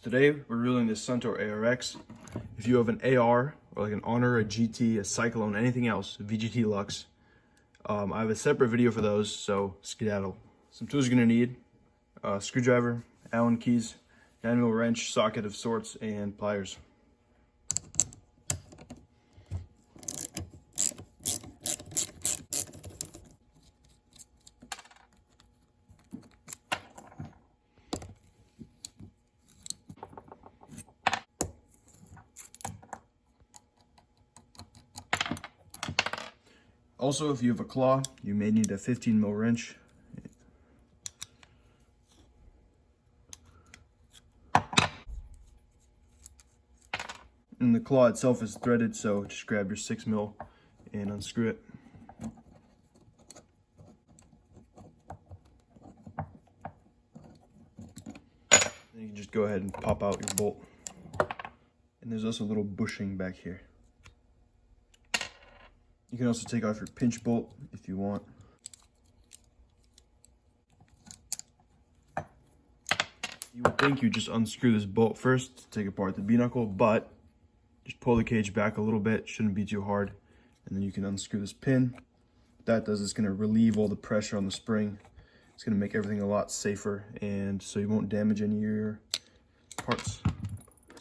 Today we're reeling this Suntour ARX. If you have an AR or like an Honor, a GT, a Cyclone, anything else, VGT Lux, I have a separate video for those, so skedaddle. Some tools you're gonna need: screwdriver, Allen keys, 9mm wrench, socket of sorts, and pliers. Also, if you have a claw, you may need a 15mm wrench. And the claw itself is threaded, so just grab your 6mm and unscrew it. Then you can just go ahead and pop out your bolt. And there's also a little bushing back here. You can also take off your pinch bolt if you want. You would think you just unscrew this bolt first to take apart the B-knuckle, but just pull the cage back a little bit, shouldn't be too hard, and then you can unscrew this pin. What that does is going to relieve all the pressure on the spring. It's going to make everything a lot safer, and so you won't damage any of your parts.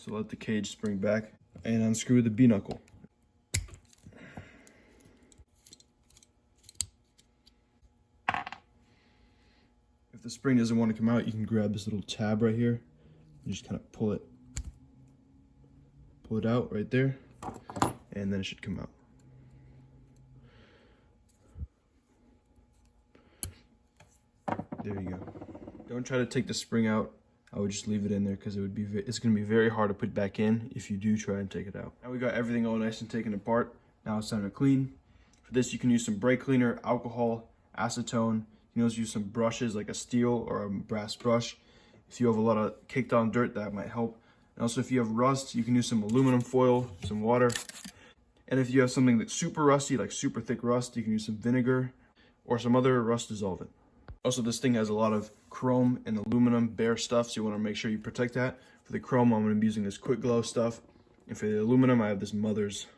So let the cage spring back and unscrew the B-knuckle. If the spring doesn't want to come out, you can grab this little tab right here and just kind of pull it out right there, and then it should come out. There you go. Don't try to take the spring out. I would just leave it in there because it's going to be very hard to put back in if you do try and take it out. Now we got everything all nice and taken apart. Now it's time to clean. For this, you can use some brake cleaner, alcohol, acetone. You can also use some brushes like a steel or a brass brush. If you have a lot of caked on dirt, that might help. And also, if you have rust, you can use some aluminum foil, some water. And if you have something that's super rusty, like super thick rust, you can use some vinegar or some other rust dissolvant. Also, this thing has a lot of chrome and aluminum bare stuff, so you want to make sure you protect that. For the chrome, I'm going to be using this Quick Glow stuff. And for the aluminum, I have this Mother's.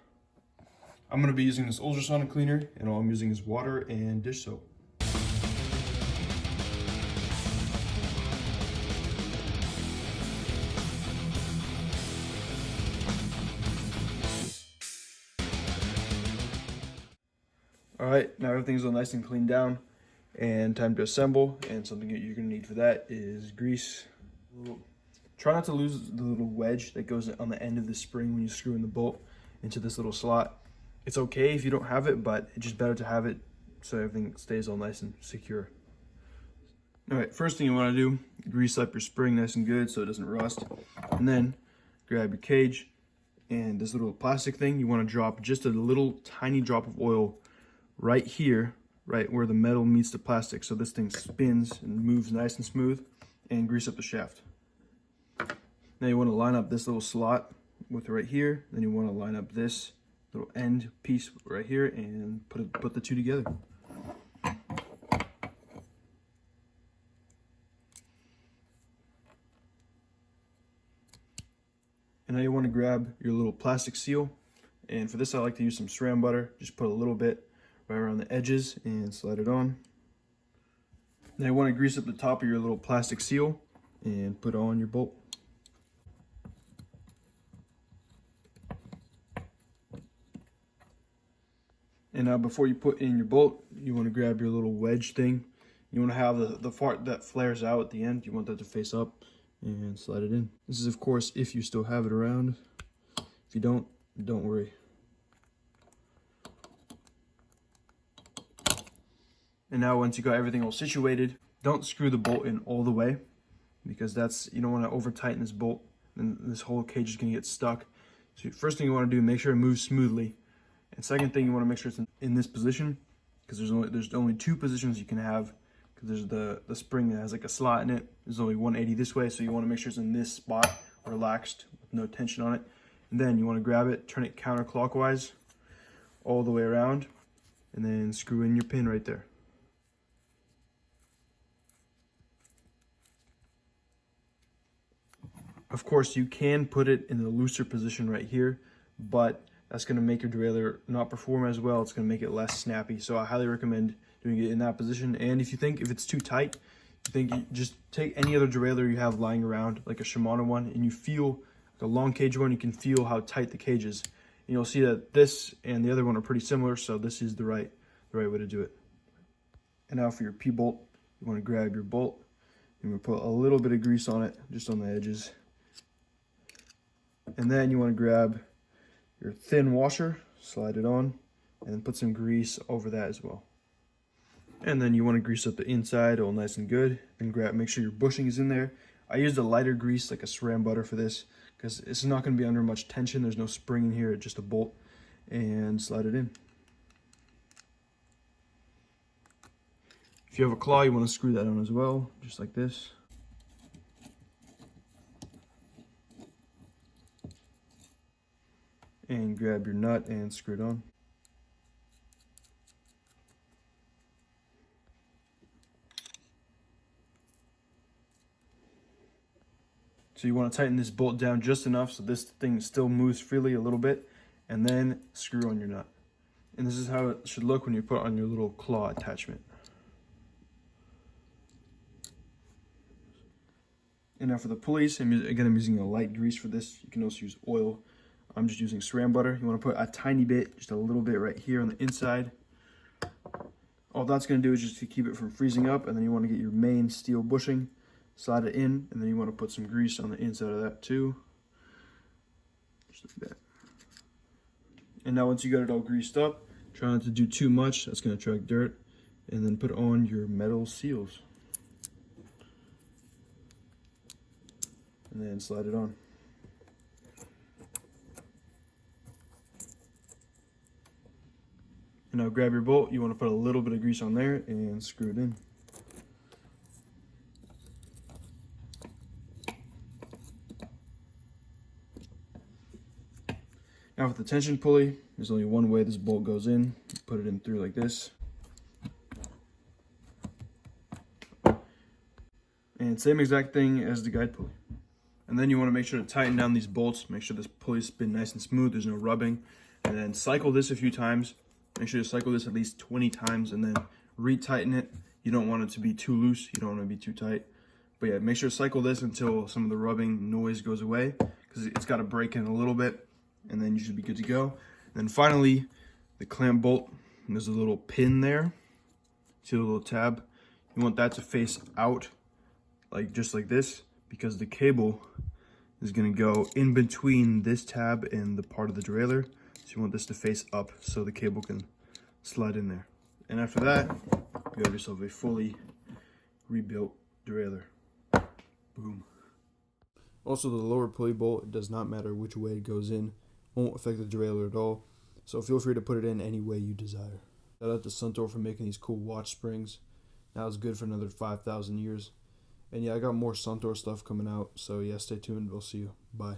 I'm going to be using this ultrasonic cleaner, and all I'm using is water and dish soap. Alright, now everything's all nice and cleaned down, and time to assemble. And something that you're going to need for that is grease. Try not to lose the little wedge that goes on the end of the spring when you screw in the bolt into this little slot. It's okay if you don't have it, but it's just better to have it so everything stays all nice and secure. Alright, first thing you want to do, grease up your spring nice and good so it doesn't rust. And then grab your cage and this little plastic thing. You want to drop just a little tiny drop of oil right here, right where the metal meets the plastic, so this thing spins and moves nice and smooth, and grease up the shaft. Now you want to line up this little slot with right here, then you want to line up this little end piece right here and put the two together. And now you want to grab your little plastic seal, and for this I like to use some Saran butter. Just put a little bit right around the edges and slide it on. Now you want to grease up the top of your little plastic seal and put on your bolt. And now before you put in your bolt, you want to grab your little wedge thing. You want to have the part that flares out at the end. You want that to face up and slide it in. This is of course if you still have it around. If you don't worry. And now once you got everything all situated, don't screw the bolt in all the way, because you don't want to over tighten this bolt and this whole cage is going to get stuck. So first thing you want to do, make sure it moves smoothly. And second thing, you want to make sure it's in this position, because there's only two positions you can have, because there's the spring that has like a slot in it. There's only 180 this way, so you want to make sure it's in this spot, relaxed, with no tension on it. And then you want to grab it, turn it counterclockwise all the way around, and then screw in your pin right there. Of course, you can put it in the looser position right here, but that's going to make your derailleur not perform as well. It's going to make it less snappy. So I highly recommend doing it in that position. And if it's too tight, you just take any other derailleur you have lying around, like a Shimano one, and you feel like a long cage one, you can feel how tight the cage is. And you'll see that this and the other one are pretty similar, so this is the right way to do it. And now for your P-bolt, you want to grab your bolt, and we'll put a little bit of grease on it, just on the edges. And then you want to grab your thin washer, slide it on, and then put some grease over that as well. And then you want to grease up the inside all nice and good. And make sure your bushing is in there. I used a lighter grease, like a Saran butter for this, because it's not going to be under much tension. There's no spring in here, it's just a bolt. And slide it in. If you have a claw, you want to screw that on as well, just like this. And grab your nut and screw it on. So you want to tighten this bolt down just enough so this thing still moves freely a little bit, and then screw on your nut. And this is how it should look when you put on your little claw attachment. And now for the pulleys, I'm using a light grease for this. You can also use oil. I'm just using Saran butter. You want to put a tiny bit, just a little bit right here on the inside. All that's going to do is just to keep it from freezing up, and then you want to get your main steel bushing, slide it in, and then you want to put some grease on the inside of that too. Just like that. And now once you got it all greased up, try not to do too much. That's going to attract dirt. And then put on your metal seals. And then slide it on. And now grab your bolt. You want to put a little bit of grease on there and screw it in. Now with the tension pulley, there's only one way this bolt goes in. Put it in through like this. And same exact thing as the guide pulley. And then you want to make sure to tighten down these bolts. Make sure this pulley's been nice and smooth. There's no rubbing. And then cycle this a few times. Make sure to cycle this at least 20 times and then retighten it. You don't want it to be too loose. You don't want it to be too tight. But yeah, make sure to cycle this until some of the rubbing noise goes away, because it's got to break in a little bit, and then you should be good to go. And then finally, the clamp bolt. And there's a little pin there. See the little tab? You want that to face out, just like this, because the cable is going to go in between this tab and the part of the derailleur. So you want this to face up so the cable can slide in there. And after that, you have yourself a fully rebuilt derailleur. Boom. Also, the lower pulley bolt, it does not matter which way it goes in. Won't affect the derailleur at all. So feel free to put it in any way you desire. Shout out to Suntour for making these cool watch springs. Now it's good for another 5,000 years. And yeah, I got more Suntour stuff coming out. So yeah, stay tuned. We'll see you. Bye.